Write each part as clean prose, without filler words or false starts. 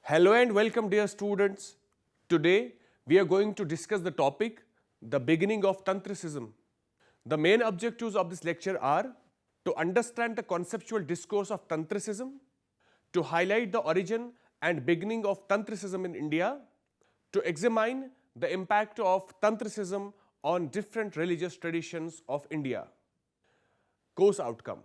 Hello and welcome dear students. Today we are going to discuss the topic the beginning of Tantricism. The main objectives of this lecture are to understand the conceptual discourse of Tantricism, to highlight the origin and beginning of Tantricism in India, to examine the impact of Tantricism on different religious traditions of India. Course outcome.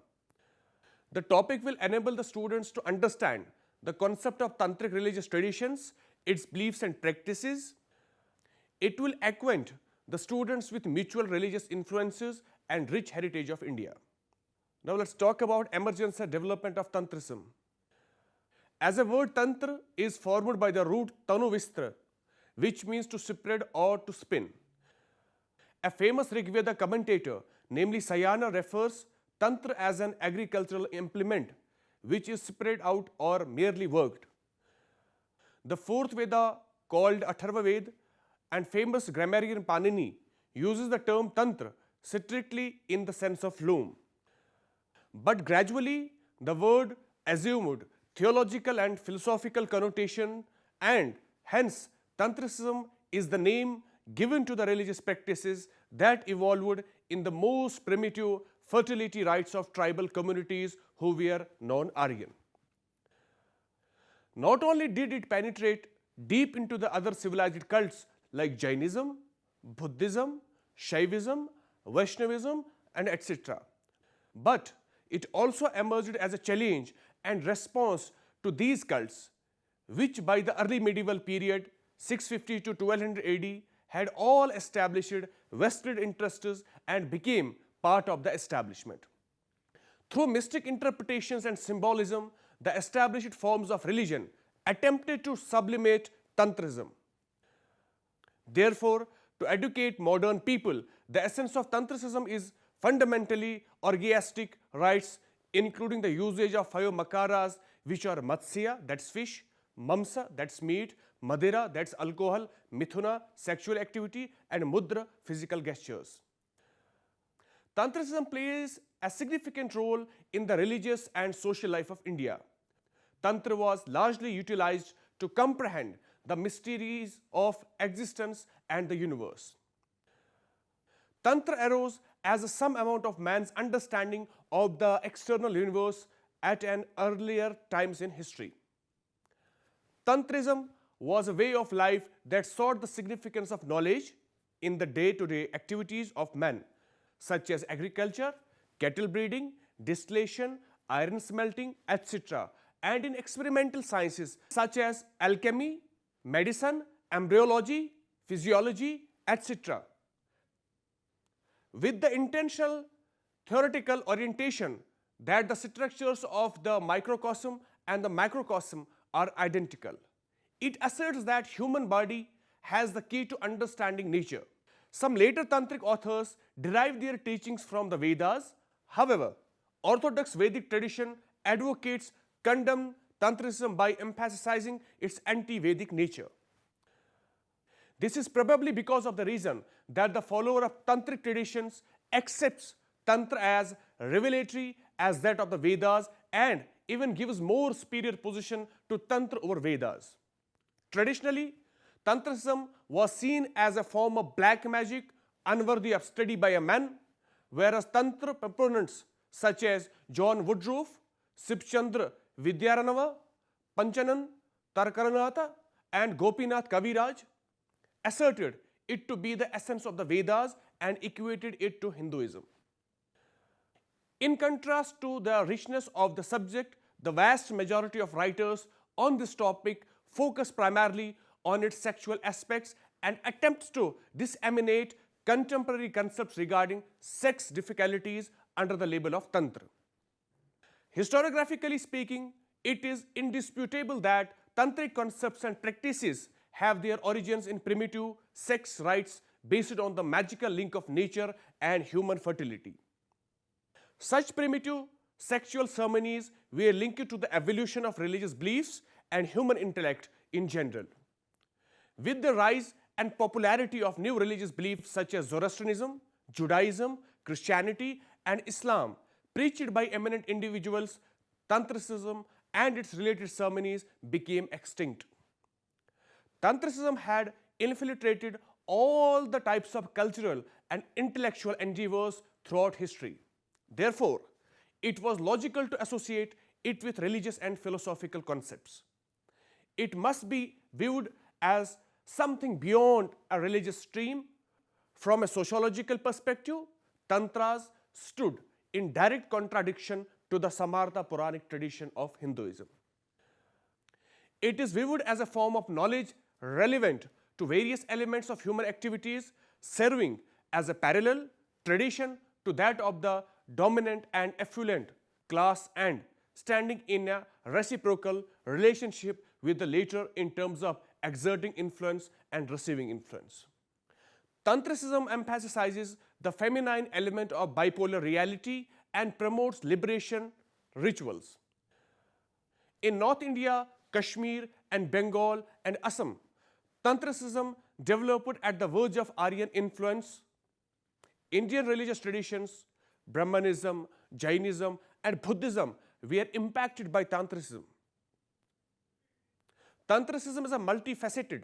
The topic will enable the students to understand the concept of tantric religious traditions, its beliefs and practices. It will acquaint the students with mutual religious influences and rich heritage of India. Now let's talk about emergence and development of Tantrism. As a word, Tantra is formed by the root Tanuvistra, which means to spread or to spin. A famous Rigveda commentator, namely Sayana, refers Tantra as an agricultural implement which is spread out or merely worked. The fourth Veda, called Atharva Veda, and famous grammarian Panini uses the term Tantra strictly in the sense of loom. But gradually the word assumed theological and philosophical connotation, and hence Tantricism is the name given to the religious practices that evolved in the most primitive fertility rites of tribal communities who were non-Aryan. Not only did it penetrate deep into the other civilized cults like Jainism, Buddhism, Shaivism, Vaishnavism and etc., but it also emerged as a challenge and response to these cults, which by the early medieval period 650 to 1200 AD had all established vested interests and became part of the establishment. Through mystic interpretations and symbolism, the established forms of religion attempted to sublimate Tantrism. Therefore, to educate modern people, the essence of Tantricism is fundamentally orgiastic rites, including the usage of 5 makaras, which are Matsya, that's fish, Mamsa, that's meat, Madira, that's alcohol, Mithuna, sexual activity, and Mudra, physical gestures. Tantricism plays a significant role in the religious and social life of India. Tantra was largely utilized to comprehend the mysteries of existence and the universe. Tantra arose as some amount of man's understanding of the external universe at an earlier times in history. Tantrism was a way of life that sought the significance of knowledge in the day-to-day activities of man, such as agriculture, cattle breeding, distillation, iron smelting, etc., and in experimental sciences such as alchemy, medicine, embryology, physiology, etc. With the intentional theoretical orientation that the structures of the microcosm and the macrocosm are identical. It asserts that human body has the key to understanding nature. Some later tantric authors derived their teachings from the Vedas. However, orthodox Vedic tradition advocates condemn Tantricism by emphasizing its anti-Vedic nature. This is probably because of the reason that the follower of tantric traditions accepts Tantra as revelatory as that of the Vedas and even gives more superior position to Tantra over Vedas. Traditionally, Tantricism was seen as a form of black magic unworthy of study by a man, whereas Tantra proponents such as John Woodruff, Sibchandra Vidyaranava, Panchanan Tarkaranatha and Gopinath Kaviraj asserted it to be the essence of the Vedas and equated it to Hinduism. In contrast to the richness of the subject, the vast majority of writers on this topic focus primarily on its sexual aspects and attempts to disseminate contemporary concepts regarding sex difficulties under the label of Tantra. Historiographically speaking, it is indisputable that tantric concepts and practices have their origins in primitive sex rites based on the magical link of nature and human fertility. Such primitive sexual ceremonies were linked to the evolution of religious beliefs and human intellect in general. With the rise and popularity of new religious beliefs such as Zoroastrianism, Judaism, Christianity, and Islam, preached by eminent individuals, Tantricism and its related ceremonies became extinct. Tantricism had infiltrated all the types of cultural and intellectual endeavors throughout history. Therefore, it was logical to associate it with religious and philosophical concepts. It must be viewed as something beyond a religious stream. From a sociological perspective, Tantras stood in direct contradiction to the Samartha Puranic tradition of Hinduism. It is viewed as a form of knowledge relevant to various elements of human activities, serving as a parallel tradition to that of the dominant and affluent class and standing in a reciprocal relationship with the latter in terms of exerting influence and receiving influence. Tantricism emphasizes the feminine element of bipolar reality and promotes liberation rituals. In North India, Kashmir, and Bengal and Assam, Tantricism developed at the verge of Aryan influence. Indian religious traditions, Brahmanism, Jainism, and Buddhism were impacted by Tantricism. Tantricism is a multifaceted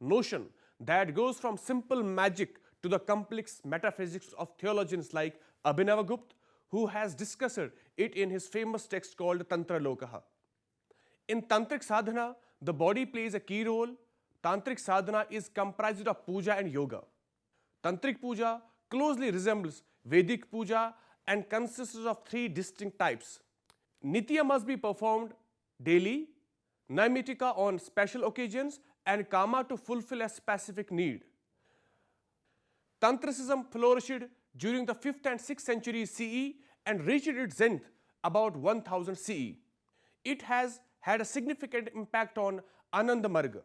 notion that goes from simple magic to the complex metaphysics of theologians like Abhinavagupta, who has discussed it in his famous text called Tantra Lokaha. In Tantric sadhana, the body plays a key role. Tantric sadhana is comprised of puja and yoga. Tantric puja closely resembles Vedic puja and consists of three distinct types. Nitya must be performed daily, Naimitika on special occasions, and Kama to fulfill a specific need. Tantricism flourished during the 5th and 6th centuries CE and reached its zenith about 1000 CE. It has had a significant impact on Ananda Marga.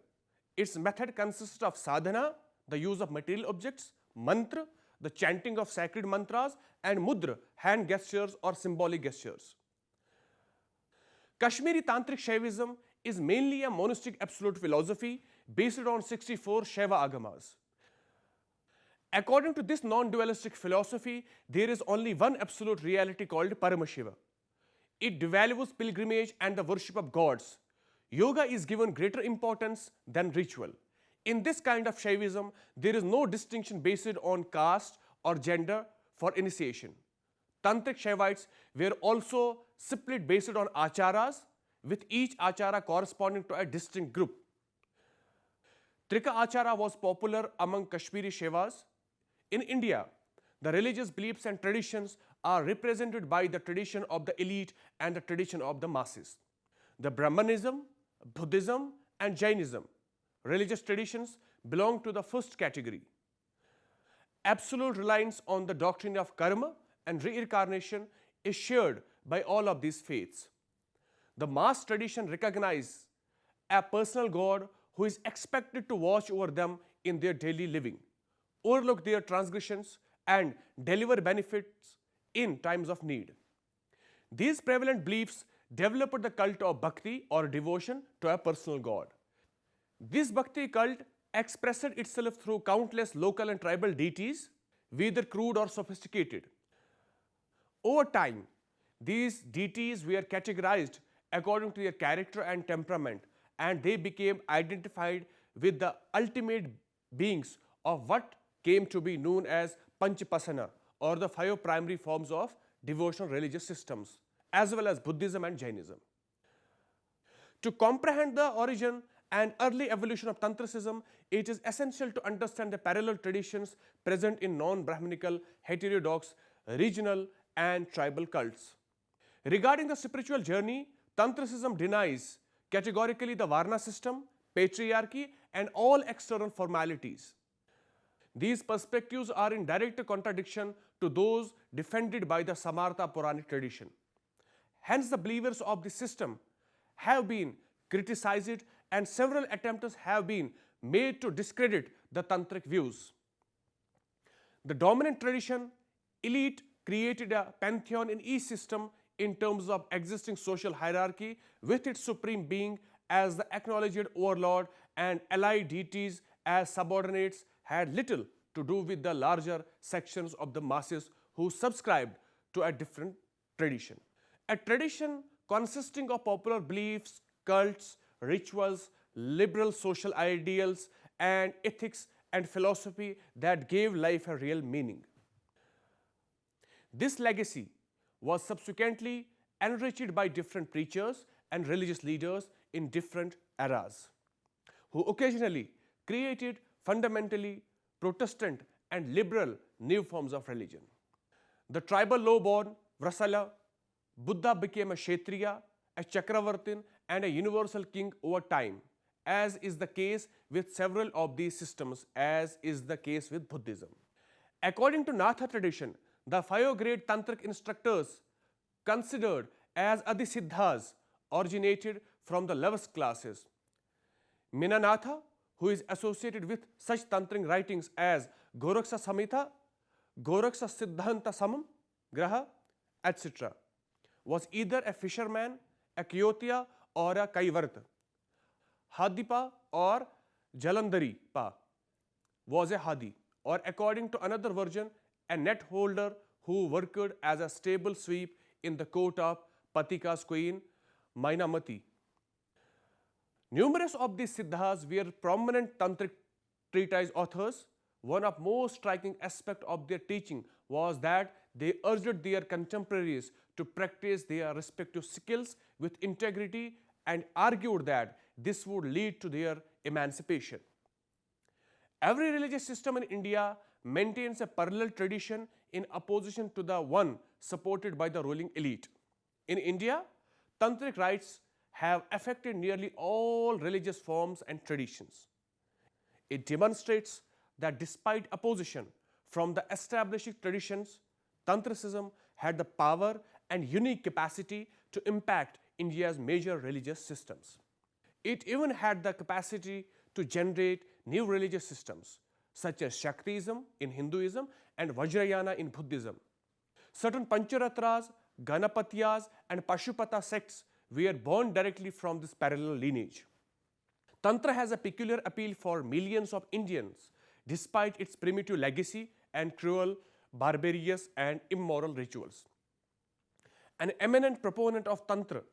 Its method consists of sadhana, the use of material objects, mantra, the chanting of sacred mantras, and mudra, hand gestures or symbolic gestures. Kashmiri Tantric Shaivism is mainly a monastic absolute philosophy based on 64 Shaiva agamas. According to this non-dualistic philosophy, there is only one absolute reality called Paramashiva. It devalues pilgrimage and the worship of gods. Yoga is given greater importance than ritual. In this kind of Shaivism, there is no distinction based on caste or gender for initiation. Tantric Shaivites were also split based on acharas, with each achara corresponding to a distinct group. Trika achara was popular among Kashmiri Shaivas. In India, the religious beliefs and traditions are represented by the tradition of the elite and the tradition of the masses. The Brahmanism, Buddhism, and Jainism religious traditions belong to the first category. Absolute reliance on the doctrine of karma and reincarnation is shared by all of these faiths. The mass tradition recognizes a personal God who is expected to watch over them in their daily living, overlook their transgressions, and deliver benefits in times of need. These prevalent beliefs developed the cult of bhakti or devotion to a personal God. This bhakti cult expressed itself through countless local and tribal deities, whether crude or sophisticated. Over time, these deities were categorized according to their character and temperament, and they became identified with the ultimate beings of what came to be known as Panchapasana, or the 5 primary forms of devotional religious systems, as well as Buddhism and Jainism. To comprehend the origin and early evolution of Tantricism, it is essential to understand the parallel traditions present in non-Brahminical, heterodox, regional, and tribal cults. Regarding the spiritual journey, Tantricism denies categorically the Varna system, patriarchy, and all external formalities. These perspectives are in direct contradiction to those defended by the Samartha Puranic tradition. Hence, the believers of the system have been criticized and several attempts have been made to discredit the Tantric views. The dominant tradition, elite, created a pantheon in each system in terms of existing social hierarchy, with its supreme being as the acknowledged overlord and allied deities as subordinates had little to do with the larger sections of the masses who subscribed to a different tradition. A tradition consisting of popular beliefs, cults, rituals, liberal social ideals, and ethics and philosophy that gave life a real meaning. This legacy was subsequently enriched by different preachers and religious leaders in different eras, who occasionally created fundamentally Protestant and liberal new forms of religion. The tribal low-born Vrasala, Buddha became a Kshatriya, a Chakravartin, and a universal king over time, as is the case with several of these systems, as is the case with Buddhism. According to Natha tradition, the 5 great tantric instructors considered as Adisiddhas originated from the lowest classes. Minanatha, who is associated with such tantric writings as Goraksa Samhita, Goraksa Siddhanta Samam, Graha, etc., was either a fisherman, a Kyotiya, or a Kaivarta. Hadipa or Jalandhari Pa was a Hadi, or according to another version, a net holder who worked as a stable sweep in the court of Patika's queen, Mainamati. Numerous of these siddhas were prominent tantric treatise authors. One of most striking aspects of their teaching was that they urged their contemporaries to practice their respective skills with integrity and argued that this would lead to their emancipation. Every religious system in India maintains a parallel tradition in opposition to the one supported by the ruling elite. In India, tantric rites have affected nearly all religious forms and traditions. It demonstrates that despite opposition from the established traditions, Tantricism had the power and unique capacity to impact India's major religious systems. It even had the capacity to generate new religious systems, such as Shaktism in Hinduism and Vajrayana in Buddhism. Certain Pancharatras, Ganapatyas, and Pashupata sects were born directly from this parallel lineage. Tantra has a peculiar appeal for millions of Indians, despite its primitive legacy and cruel, barbarous, and immoral rituals. An eminent proponent of Tantra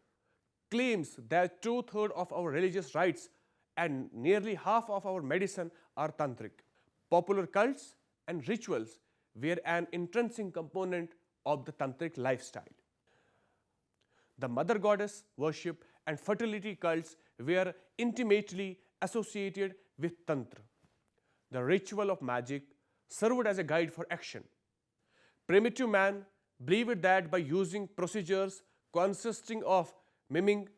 claims that 2/3 of our religious rites and nearly half of our medicine are tantric. Popular cults and rituals were an intrinsic component of the tantric lifestyle. The mother goddess worship and fertility cults were intimately associated with Tantra. The ritual of magic served as a guide for action. Primitive man believed that by using procedures consisting of miming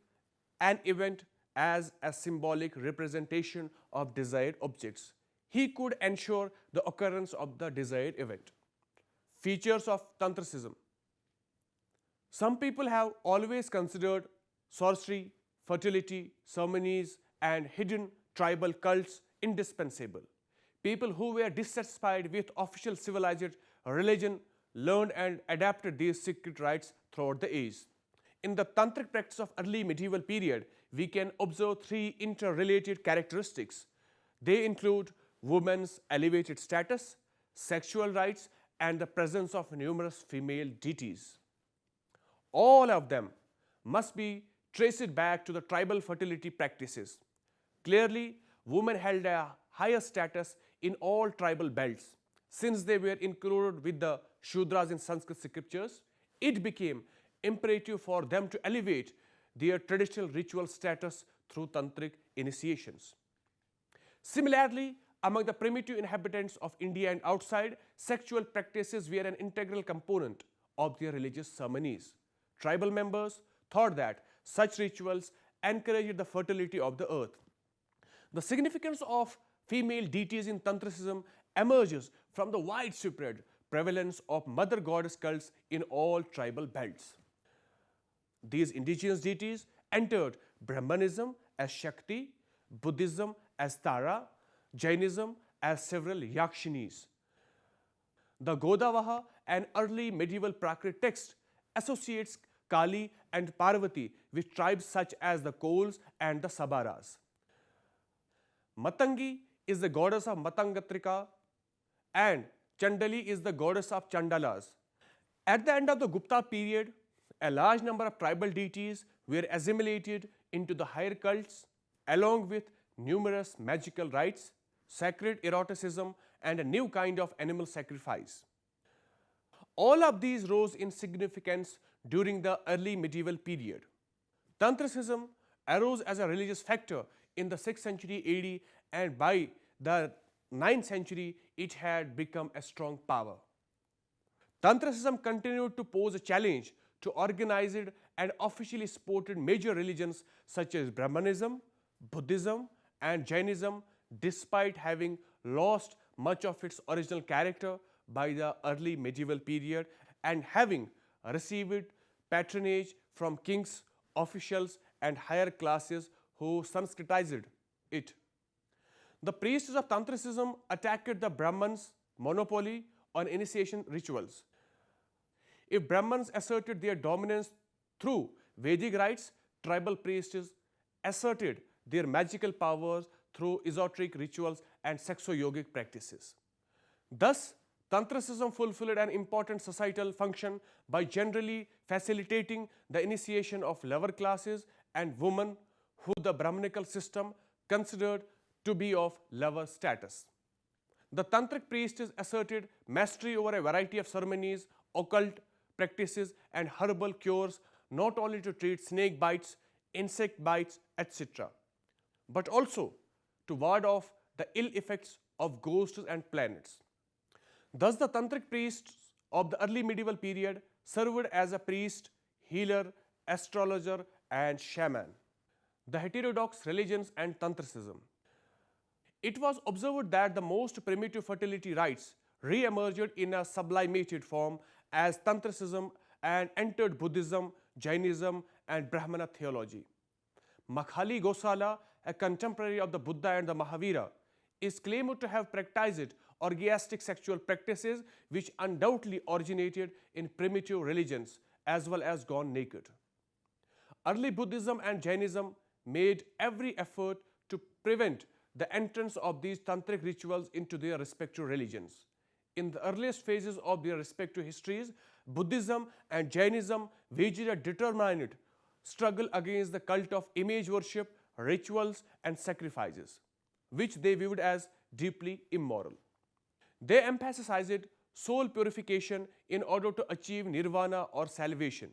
an event as a symbolic representation of desired objects, he could ensure the occurrence of the desired event. Features of Tantricism. Some people have always considered sorcery, fertility, ceremonies, and hidden tribal cults indispensable. People who were dissatisfied with official civilized religion learned and adapted these secret rites throughout the ages. In the tantric practice of early medieval period, we can observe 3 interrelated characteristics. They include women's elevated status, sexual rights, and the presence of numerous female deities. All of them must be traced back to the tribal fertility practices. Clearly, women held a higher status in all tribal belts. Since they were included with the Shudras in Sanskrit scriptures, it became imperative for them to elevate their traditional ritual status through tantric initiations. Similarly, among the primitive inhabitants of India and outside, sexual practices were an integral component of their religious ceremonies. Tribal members thought that such rituals encouraged the fertility of the earth. The significance of female deities in Tantricism emerges from the widespread prevalence of mother goddess cults in all tribal belts. These indigenous deities entered Brahmanism as Shakti, Buddhism as Tara, Jainism as several Yakshinis. The Godavaha, an early medieval Prakrit text, associates Kali and Parvati with tribes such as the Kols and the Sabaras. Matangi is the goddess of Matangatrika and Chandali is the goddess of Chandalas. At the end of the Gupta period, a large number of tribal deities were assimilated into the higher cults. along with numerous magical rites, sacred eroticism, and a new kind of animal sacrifice. All of these rose in significance during the early medieval period. Tantricism arose as a religious factor in the 6th century AD, and by the 9th century it had become a strong power. Tantricism continued to pose a challenge to organized and officially supported major religions such as Brahmanism, Buddhism, and Jainism, despite having lost much of its original character by the early medieval period and having received patronage from kings, officials, and higher classes who Sanskritized it. The priests of Tantricism attacked the Brahmans' monopoly on initiation rituals. If Brahmans asserted their dominance through Vedic rites, tribal priests asserted their magical powers through esoteric rituals and sexo-yogic practices. Thus, Tantricism fulfilled an important societal function by generally facilitating the initiation of lower classes and women who the Brahmanical system considered to be of lower status. The Tantric priests asserted mastery over a variety of ceremonies, occult practices, and herbal cures, not only to treat snake bites, insect bites, etc., but also to ward off the ill effects of ghosts and planets. Thus, the Tantric priests of the early medieval period served as a priest, healer, astrologer, and shaman. The heterodox religions and Tantricism. It was observed that the most primitive fertility rites re-emerged in a sublimated form as Tantricism and entered Buddhism, Jainism, and Brahmana theology. Makhali Gosala, a contemporary of the Buddha and the Mahavira, is claimed to have practiced orgiastic sexual practices which undoubtedly originated in primitive religions as well as gone naked. Early Buddhism and Jainism made every effort to prevent the entrance of these tantric rituals into their respective religions. In the earliest phases of their respective histories, Buddhism and Jainism waged a determined struggle against the cult of image worship, rituals, and sacrifices, which they viewed as deeply immoral. They emphasized soul purification in order to achieve nirvana or salvation.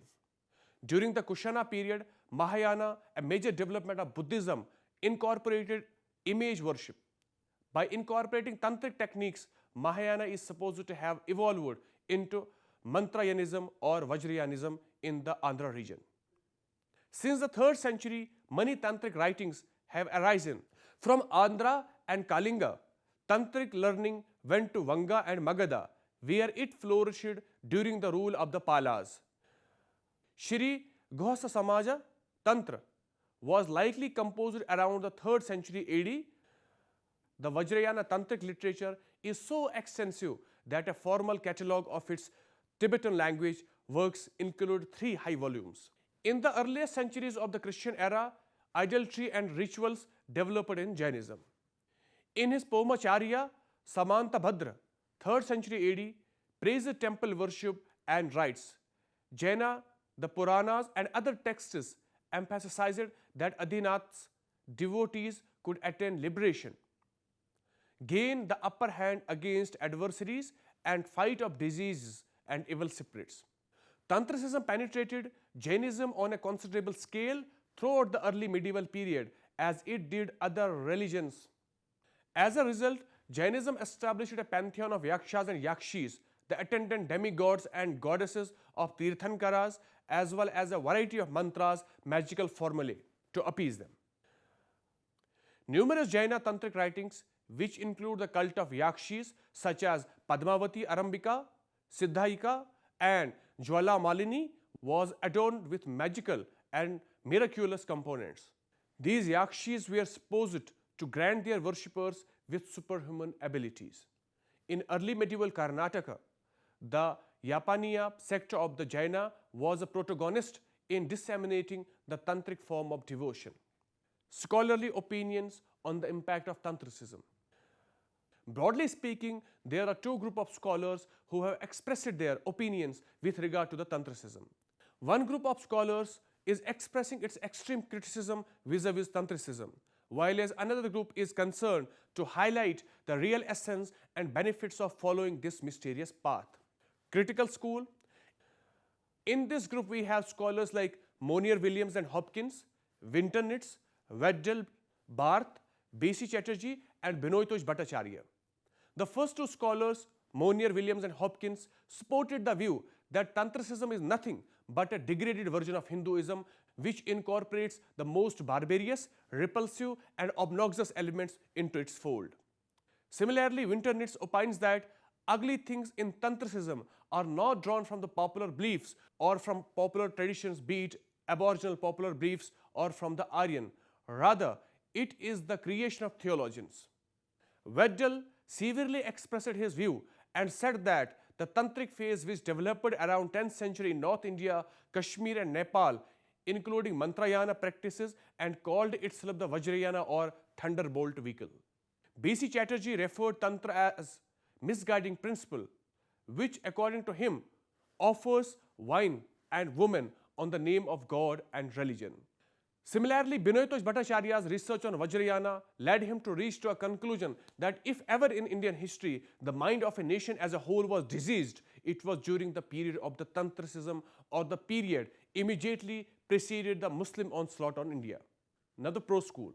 During the Kushana period, Mahayana, a major development of Buddhism, incorporated image worship. By incorporating tantric techniques, Mahayana is supposed to have evolved into Mantrayanism or Vajrayanism in the Andhra region. Since the 3rd century, many tantric writings have arisen. From Andhra and Kalinga, tantric learning went to Vanga and Magadha, where it flourished during the rule of the Palas. Shri Ghosa Samaja Tantra was likely composed around the 3rd century AD. The Vajrayana tantric literature is so extensive that a formal catalogue of its Tibetan language works include 3 high volumes. In the earliest centuries of the Christian era, idolatry and rituals developed in Jainism. In his Pomacharya, Samantabhadra, 3rd century AD, praised temple worship and rites. Jaina, the Puranas, and other texts emphasized that Adinath's devotees could attain liberation, gain the upper hand against adversaries, and fight off diseases and evil spirits. Tantricism penetrated Jainism on a considerable scale throughout the early medieval period, as it did other religions. As a result, Jainism established a pantheon of yakshas and yakshis, the attendant demigods and goddesses of Tirthankaras, as well as a variety of mantras, magical formulae to appease them. Numerous Jaina tantric writings, which include the cult of yakshis such as Padmavati Arambika, Siddhaika, and Jwala Malini, was adorned with magical and miraculous components. These yakshis were supposed to grant their worshippers with superhuman abilities. In early medieval Karnataka, the Yapaniya sect of the Jaina was a protagonist in disseminating the tantric form of devotion. Scholarly opinions on the impact of Tantricism. Broadly speaking, there are 2 groups of scholars who have expressed their opinions with regard to the Tantricism. One group of scholars is expressing its extreme criticism vis-a-vis Tantricism, while as another group is concerned to highlight the real essence and benefits of following this mysterious path. Critical school. In this group, we have scholars like Monier, Williams and Hopkins, Winternitz, Weddell, Barth, B.C. Chatterjee and Binoy Bhattacharya. The first two scholars, Monier, Williams and Hopkins, supported the view that Tantricism is nothing but a degraded version of Hinduism which incorporates the most barbarous, repulsive and obnoxious elements into its fold. Similarly, Winternitz opines that ugly things in Tantricism are not drawn from the popular beliefs or from popular traditions, be it aboriginal popular beliefs or from the Aryan. Rather, it is the creation of theologians. Weddell severely expressed his view and said that the tantric phase which developed around 10th century in North India, Kashmir and Nepal, including mantrayana practices, and called itself the Vajrayana or thunderbolt vehicle. B.C. Chatterjee referred Tantra as misguiding principle, which according to him offers wine and woman on the name of God and religion. Similarly, Binoy Bhattacharya's research on Vajrayana led him to reach to a conclusion that if ever in Indian history the mind of a nation as a whole was diseased, it was during the period of the Tantricism or the period immediately preceded the Muslim onslaught on India. Another prose school.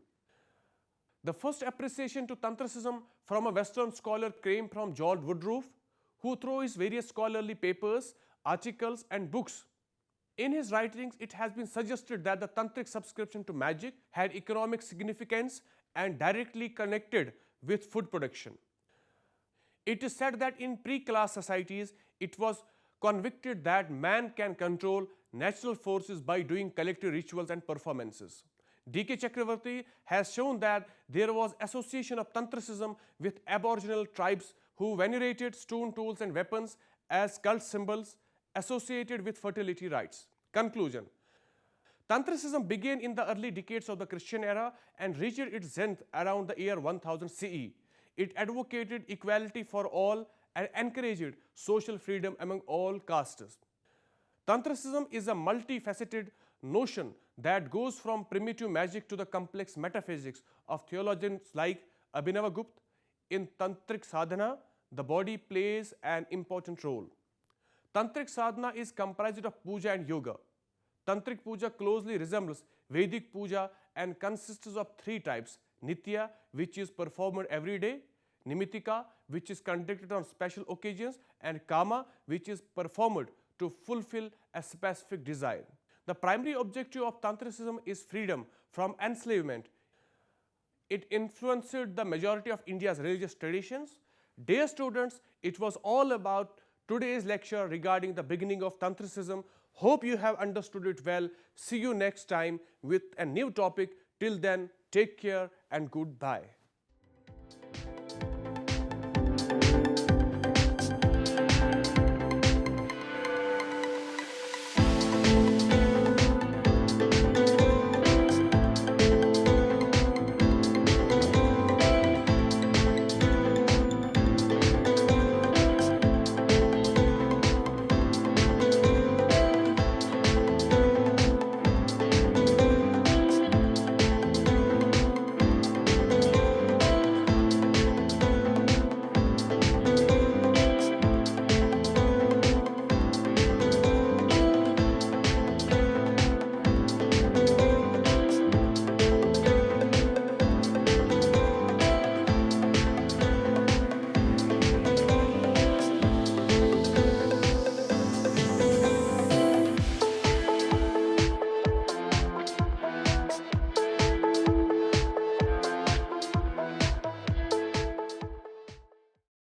The first appreciation to Tantricism from a Western scholar came from George Woodruff, who through his various scholarly papers, articles and books. In his writings, it has been suggested that the tantric subscription to magic had economic significance and directly connected with food production. It is said that in pre-class societies, it was convicted that man can control natural forces by doing collective rituals and performances. D.K. Chakravarti has shown that there was association of Tantricism with aboriginal tribes who venerated stone tools and weapons as cult symbols associated with fertility rites. Conclusion. Tantricism began in the early decades of the Christian era and reached its zenith around the year 1000 CE. It advocated equality for all and encouraged social freedom among all castes. Tantricism is a multifaceted notion that goes from primitive magic to the complex metaphysics of theologians like Abhinavagupta. In tantric sadhana, the body plays an important role. Tantric sadhana is comprised of puja and yoga. Tantric puja closely resembles Vedic puja and consists of three types: Nitya, which is performed every day; Nimitika, which is conducted on special occasions; and Kama, which is performed to fulfill a specific desire. The primary objective of Tantricism is freedom from enslavement. It influenced the majority of India's religious traditions. Dear students, it was all about today's lecture regarding the beginning of Tantricism. Hope you have understood it well. See you next time with a new topic. Till then, take care and goodbye.